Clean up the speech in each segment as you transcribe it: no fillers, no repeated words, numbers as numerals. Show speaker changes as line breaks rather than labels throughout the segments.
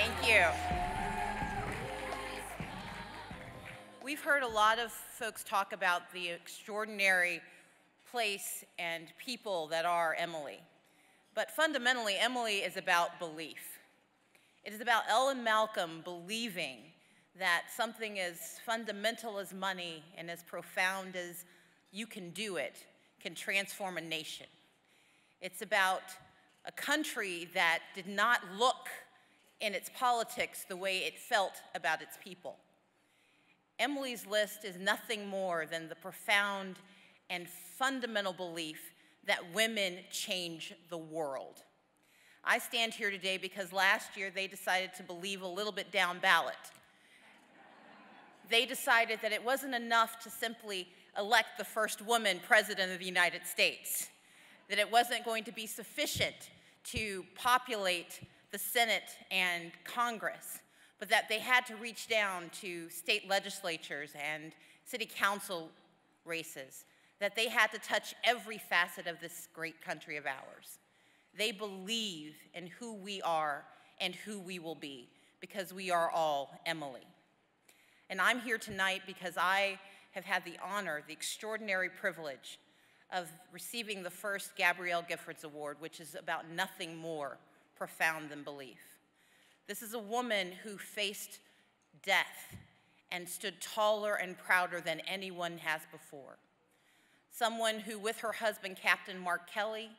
Thank you. We've heard a lot of folks talk about the extraordinary place and people that are Emily. But fundamentally, Emily is about belief. It is about Ellen Malcolm believing that something as fundamental as money and as profound as you can do it can transform a nation. It's about a country that did not look in its politics the way it felt about its people. Emily's list is nothing more than the profound and fundamental belief that women change the world. I stand here today because last year they decided to believe a little bit down ballot. They decided that it wasn't enough to simply elect the first woman president of the United States, that it wasn't going to be sufficient to populate the Senate and Congress, but that they had to reach down to state legislatures and city council races, that they had to touch every facet of this great country of ours. They believe in who we are and who we will be, because we are all Emily. And I'm here tonight because I have had the honor, the extraordinary privilege of receiving the first Gabrielle Giffords Award, which is about nothing more profound than belief. This is a woman who faced death and stood taller and prouder than anyone has before. Someone who, with her husband, Captain Mark Kelly,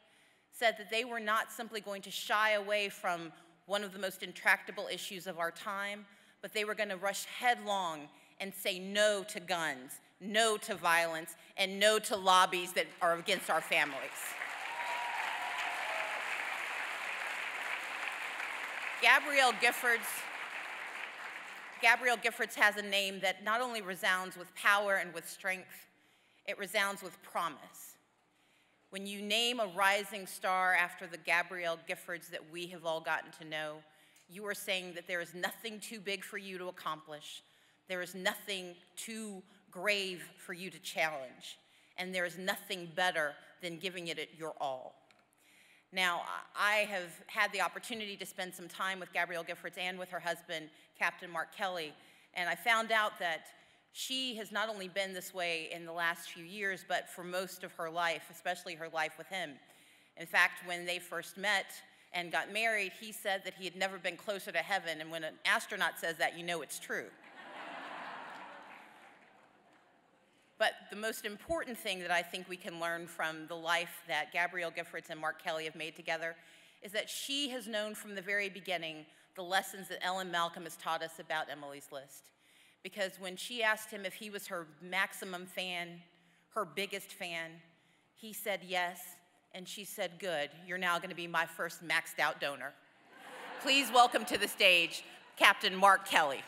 said that they were not simply going to shy away from one of the most intractable issues of our time, but they were going to rush headlong and say no to guns, no to violence, and no to lobbies that are against our families. Gabrielle Giffords has a name that not only resounds with power and with strength, it resounds with promise. When you name a rising star after the Gabrielle Giffords that we have all gotten to know, you are saying that there is nothing too big for you to accomplish, there is nothing too grave for you to challenge, and there is nothing better than giving it your all. Now, I have had the opportunity to spend some time with Gabrielle Giffords and with her husband, Captain Mark Kelly, and I found out that she has not only been this way in the last few years, but for most of her life, especially her life with him. In fact, when they first met and got married, he said that he had never been closer to heaven, and when an astronaut says that, you know it's true. But the most important thing that I think we can learn from the life that Gabrielle Giffords and Mark Kelly have made together is that she has known from the very beginning the lessons that Ellen Malcolm has taught us about Emily's List. Because when she asked him if he was her maximum fan, her biggest fan, he said yes, and she said, good, you're now going to be my first maxed out donor. Please welcome to the stage, Captain Mark Kelly.